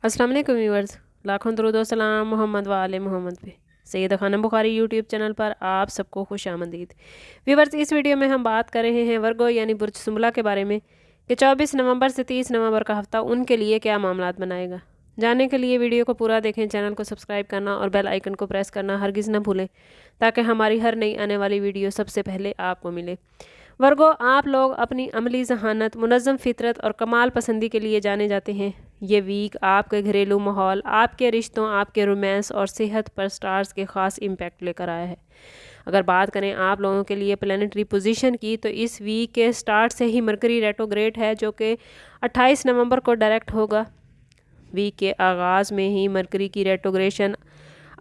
अस्सलाम वालेकुम व्यूअर्स, लाखों दरूद व सलाम मोहम्मद व आले मोहम्मद पे। सैयदा खानम बुखारी यूट्यूब चैनल पर आप सबको खुश आमदीद। व्यूअर्स, इस वीडियो में हम बात कर रहे हैं वर्गो यानी बुर्ज सुंबला के बारे में कि 24 नवंबर से 30 नवंबर का हफ्ता उनके लिए क्या मामलात बनाएगा। जानने के लिए वीडियो को पूरा देखें, चैनल को सब्सक्राइब करना और बेल आइकन को प्रेस करना हरगिज़ न भूलें ताकि हमारी हर नई आने वाली वीडियो सबसे पहले आपको मिले। वर्गो, आप लोग अपनी अमली जहानत, मुनज़्ज़म फितरत और कमाल पसंदी के लिए जाने जाते हैं। ये वीक आपके घरेलू माहौल, आपके रिश्तों, आपके रोमांस और सेहत पर स्टार्स के ख़ास इम्पैक्ट लेकर आया है। अगर बात करें आप लोगों के लिए प्लानिटरी पोजीशन की, तो इस वीक के स्टार्ट से ही मरकरी रेट्रोग्रेड है जो कि 28 नवंबर को डायरेक्ट होगा। वीक के आगाज़ में ही मरकरी की रेट्रोग्रेशन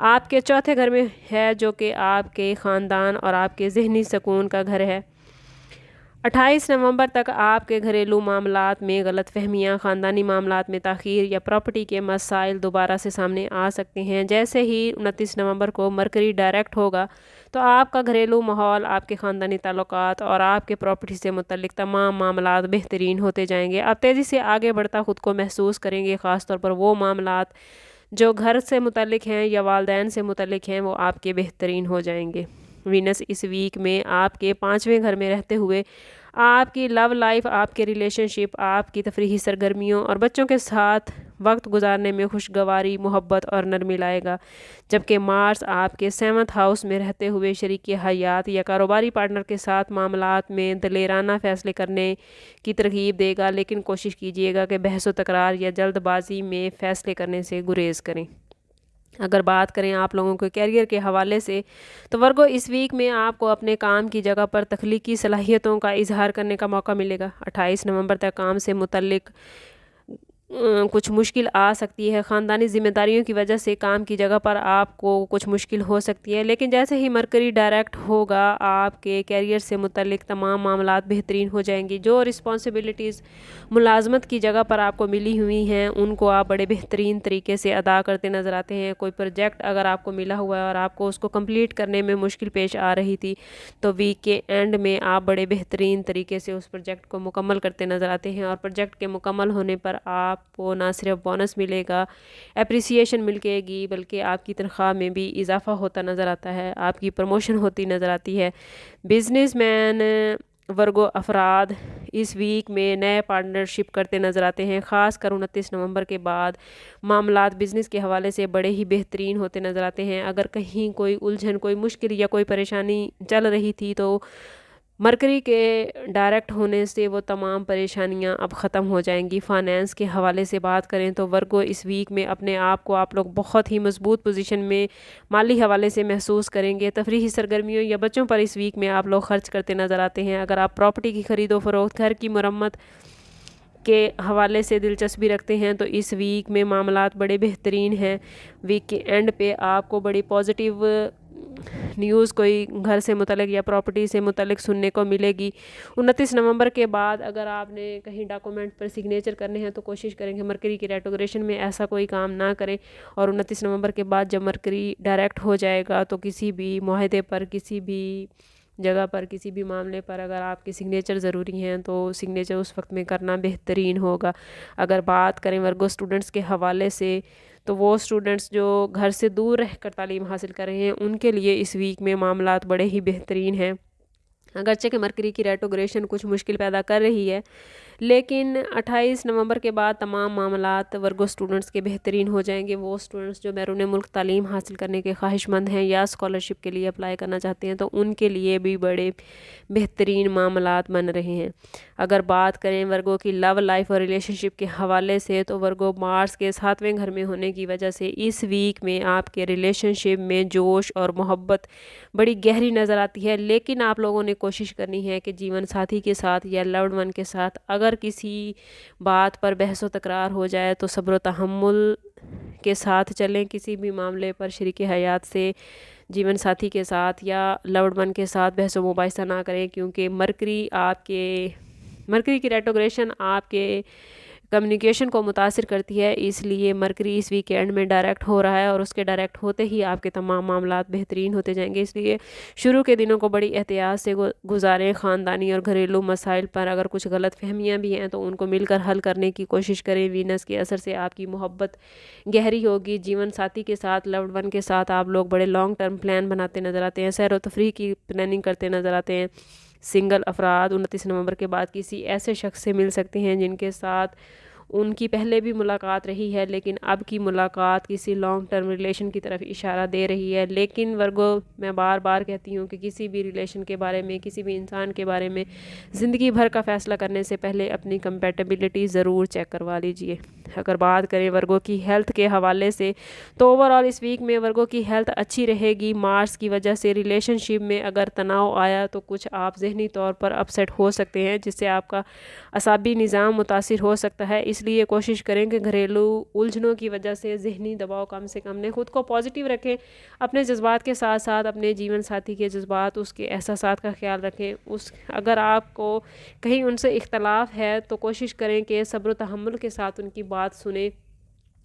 आपके चौथे घर में है जो कि आपके ख़ानदान और आपके जहनी सुकून का घर है। 28 नवंबर तक आपके घरेलू मामलात में गलत फहमियाँ, ख़ानदानी मामलात में ताख़ीर या प्रॉपर्टी के मसाइल दोबारा से सामने आ सकते हैं। जैसे ही 29 नवंबर को मरकरी डायरेक्ट होगा तो आपका घरेलू माहौल, आपके ख़ानदानी ताल्लुकात और आपके प्रॉपर्टी से मुतल्लिक तमाम मामलात बेहतरीन होते जाएंगे। आप तेज़ी से आगे बढ़ता ख़ुद को महसूस करेंगे। ख़ास तौर पर वो मामलात जो घर से मुतल्लिक हैं या वालदैन से मुतल्लिक हैं, वो आपके बेहतरीन हो जाएंगे। वीनस इस वीक में आपके 5वें घर में रहते हुए आपकी लव लाइफ, आपके रिलेशनशिप, आपकी तफरीही सरगर्मियों और बच्चों के साथ वक्त गुजारने में खुशगवारी, मोहब्बत और नरमी लाएगा। जबकि मार्स आपके 7th हाउस में रहते हुए शरीकी हयात या कारोबारी पार्टनर के साथ मामलात में दलेराना फ़ैसले करने की तरगीब देगा, लेकिन कोशिश कीजिएगा कि बहस व तकरार या जल्दबाजी में फ़ैसले करने से गुरेज करें। अगर बात करें आप लोगों के कैरियर के हवाले से, तो वर्गो इस वीक में आपको अपने काम की जगह पर तख्लीकी सलाहियतों का इजहार करने का मौका मिलेगा। 28 नवंबर तक काम से मुतल्लिक कुछ मुश्किल आ सकती है। ख़ानदानी ज़िम्मेदारियों की वजह से काम की जगह पर आपको कुछ मुश्किल हो सकती है, लेकिन जैसे ही मरकरी डायरेक्ट होगा आपके कैरियर से मुतल्लिक तमाम मामलात बेहतरीन हो जाएंगी। जो रिस्पॉन्सिबिलिटीज़ मुलाजमत की जगह पर आपको मिली हुई हैं उनको आप बड़े बेहतरीन तरीके से अदा करते नज़र आते हैं। कोई प्रोजेक्ट अगर आपको मिला हुआ है और आपको उसको कंप्लीट करने में मुश्किल पेश आ रही थी, तो वीक के एंड में आप बड़े बेहतरीन तरीके से उस प्रोजेक्ट को मुकम्मल करते नज़र आते हैं। और प्रोजेक्ट के मुकम्मल होने पर आपको ना सिर्फ बोनस मिलेगा, एप्रिसिएशन मिलेगी, बल्कि आपकी तनख्वाह में भी इजाफा होता नज़र आता है, आपकी प्रमोशन होती नज़र आती है। बिजनेसमैन वर्गो अफराद इस वीक में नए पार्टनरशिप करते नज़र आते हैं। ख़ास कर 29 नवंबर के बाद मामलात बिज़नेस के हवाले से बड़े ही बेहतरीन होते नज़र आते हैं। अगर कहीं कोई उलझन, कोई मुश्किल या कोई परेशानी चल रही थी, तो मरकरी के डायरेक्ट होने से वो तमाम परेशानियां अब ख़त्म हो जाएंगी। फ़ाइनेंस के हवाले से बात करें तो वर्गो इस वीक में अपने आप को आप लोग बहुत ही मजबूत पोजीशन में माली हवाले से महसूस करेंगे। तफरीही सरगर्मियों या बच्चों पर इस वीक में आप लोग खर्च करते नज़र आते हैं। अगर आप प्रॉपर्टी की खरीदो फरोख्त, घर की मरम्मत के हवाले से दिलचस्पी रखते हैं, तो इस वीक में मामलात बड़े बेहतरीन हैं। वीक के एंड पे आपको बड़ी पॉजिटिव न्यूज़ कोई घर से मुतल्लिक या प्रॉपर्टी से मुतल्लिक सुनने को मिलेगी। 29 नवंबर के बाद अगर आपने कहीं डॉक्यूमेंट पर सिग्नेचर करने हैं तो कोशिश करेंगे मरकरी की रेट्रोग्रेशन में ऐसा कोई काम ना करें। और 29 नवंबर के बाद जब मरकरी डायरेक्ट हो जाएगा तो किसी भी मुआहदे पर, किसी भी जगह पर, किसी भी मामले पर अगर आपके सिग्नेचर ज़रूरी हैं तो सिग्नेचर उस वक्त में करना बेहतरीन होगा। अगर बात करें वर्गो स्टूडेंट्स के हवाले से, तो वो स्टूडेंट्स जो घर से दूर रहकर तालीम हासिल कर रहे हैं उनके लिए इस वीक में मामलात बड़े ही बेहतरीन हैं। अगरचे कि मरकरी की रेट्रोग्रेशन कुछ मुश्किल पैदा कर रही है, लेकिन 28 नवंबर के बाद तमाम मामलात वर्गो स्टूडेंट्स के बेहतरीन हो जाएंगे। वो स्टूडेंट्स जो बैरून मुल्क तालीम हासिल करने के ख्वाहिशमंद हैं या स्कॉलरशिप के लिए अप्लाई करना चाहते हैं, तो उनके लिए भी बड़े बेहतरीन मामलात बन रहे हैं। अगर बात करें वर्गो की लव लाइफ और रिलेशनशिप के हवाले से, तो वर्गो मार्स के 7वें घर में होने की वजह से इस वीक में आपके रिलेशनशिप में जोश और मोहब्बत बड़ी गहरी नज़र आती है। लेकिन आप लोगों ने कोशिश करनी है कि जीवन साथी के साथ या लव्ड वन के साथ अगर किसी बात पर बहस व तकरार हो जाए तो सब्र व तहम्मुल के साथ चलें। किसी भी मामले पर शरीके हयात से, जीवन साथी के साथ या लव्ड वन के साथ बहस व मुबाहिसा ना करें, क्योंकि मरकरी की रेट्रोग्रेशन आपके کمیونیکیشن کو متاثر کرتی ہے، اس لیے مرکری اس ویکینڈ میں ڈائریکٹ ہو رہا ہے اور اس کے ڈائریکٹ ہوتے ہی آپ کے تمام معاملات بہترین ہوتے جائیں گے۔ اس لیے شروع کے دنوں کو بڑی احتیاط سے گزاریں۔ خاندانی اور گھریلو مسائل پر اگر کچھ غلط فہمیاں بھی ہیں تو ان کو مل کر حل کرنے کی کوشش کریں۔ وینس کے اثر سے آپ کی محبت گہری ہوگی۔ جیون ساتھی کے ساتھ، لوڈ ون کے ساتھ آپ لوگ بڑے لانگ ٹرم پلان بناتے نظر آتے ہیں، سیر و تفریح کی پلاننگ کرتے نظر آتے ہیں۔ سنگل افراد 29 نومبر کے بعد کسی ایسے شخص سے مل سکتے ہیں جن کے ساتھ ان کی پہلے بھی ملاقات رہی ہے، لیکن اب کی ملاقات کسی لانگ ٹرم ریلیشن کی طرف اشارہ دے رہی ہے۔ لیکن ورگو، میں بار بار کہتی ہوں کہ کسی بھی ریلیشن کے بارے میں، کسی بھی انسان کے بارے میں زندگی بھر کا فیصلہ کرنے سے پہلے اپنی کمپیٹیبلٹی ضرور چیک کروا لیجئے۔ اگر بات کریں ورگو کی ہیلتھ کے حوالے سے تو اوورآل اس ویک میں ورگو کی ہیلتھ اچھی رہے گی۔ مارس کی وجہ سے ریلیشن شپ میں اگر تناؤ آیا تو کچھ آپ ذہنی طور پر اپسیٹ ہو سکتے ہیں، جس سے آپ کا اعصابی نظام متاثر ہو سکتا ہے۔ اس لیے کوشش کریں کہ گھریلو الجھنوں کی وجہ سے ذہنی دباؤ کم سے کم لیں۔ خود کو پازیٹیو رکھیں، اپنے جذبات کے ساتھ ساتھ اپنے جیون ساتھی کے جذبات، اس کے احساسات کا خیال رکھیں۔ اگر آپ کو کہیں ان سے اختلاف ہے تو کوشش کریں کہ صبر و تحمل کے ساتھ ان کی بات سنیں،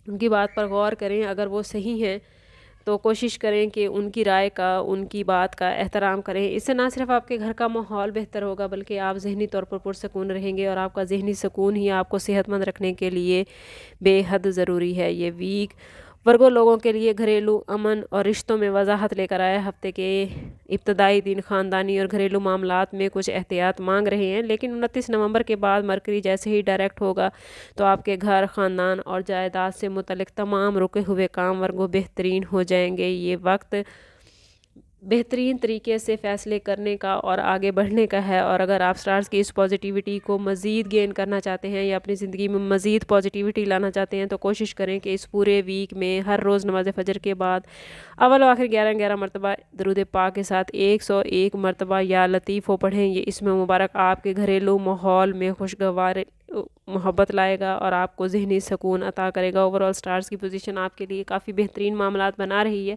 ان کی بات پر غور کریں۔ اگر وہ صحیح ہیں تو کوشش کریں کہ ان کی رائے کا، ان کی بات کا احترام کریں۔ اس سے نہ صرف آپ کے گھر کا ماحول بہتر ہوگا بلکہ آپ ذہنی طور پر پرسکون رہیں گے، اور آپ کا ذہنی سکون ہی آپ کو صحت مند رکھنے کے لیے بے حد ضروری ہے۔ یہ ویک ورگو لوگوں کے لیے گھریلو امن اور رشتوں میں وضاحت لے کر آیا۔ ہفتے کے ابتدائی دن خاندانی اور گھریلو معاملات میں کچھ احتیاط مانگ رہے ہیں، لیکن 29 نومبر کے بعد مرکری جیسے ہی ڈائریکٹ ہوگا تو آپ کے گھر، خاندان اور جائیداد سے متعلق تمام رکے ہوئے کام ورگو بہترین ہو جائیں گے۔ یہ وقت بہترین طریقے سے فیصلے کرنے کا اور آگے بڑھنے کا ہے، اور اگر آپ سٹارز کی اس پازیٹیوٹی کو مزید گین کرنا چاہتے ہیں یا اپنی زندگی میں مزید پازیٹیوٹی لانا چاہتے ہیں تو کوشش کریں کہ اس پورے ویک میں ہر روز نماز فجر کے بعد اول و آخر 11 مرتبہ درود پاک کے ساتھ 101 مرتبہ یا لطیفو پڑھیں۔ یہ اسم مبارک آپ کے گھریلو ماحول میں خوشگوار محبت لائے گا اور آپ کو ذہنی سکون عطا کرے گا۔ اوورآل سٹارز کی پوزیشن آپ کے لیے کافی بہترین معاملات بنا رہی ہے،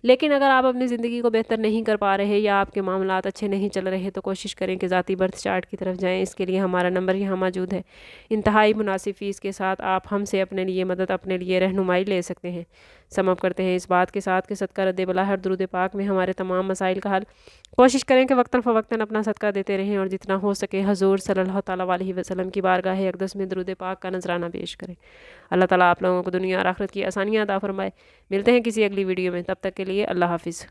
لیکن اگر آپ اپنی زندگی کو بہتر نہیں کر پا رہے یا آپ کے معاملات اچھے نہیں چل رہے تو کوشش کریں کہ ذاتی برتھ چارٹ کی طرف جائیں۔ اس کے لیے ہمارا نمبر یہاں موجود ہے۔ انتہائی مناسب فیس کے ساتھ آپ ہم سے اپنے لیے مدد، اپنے لیے رہنمائی لے سکتے ہیں۔ سم اپ کرتے ہیں اس بات کے ساتھ کہ صدقہ رد بلا ہر درود پاک میں ہمارے تمام مسائل کا حل۔ کوشش کریں کہ وقتاً فوقتاً اپنا صدقہ دیتے رہیں اور جتنا ہو سکے حضور صلی اللہ تعالیٰ علیہ وسلم کی بارگاہ اقدس میں درود پاک کا نذرانہ پیش کریں۔ اللہ تعالیٰ آپ لوگوں کو دنیا اور آخرت کی آسانیاں عطا فرمائے۔ ملتے ہیں کسی اگلی ویڈیو میں، تب تک کے لیے اللہ حافظ۔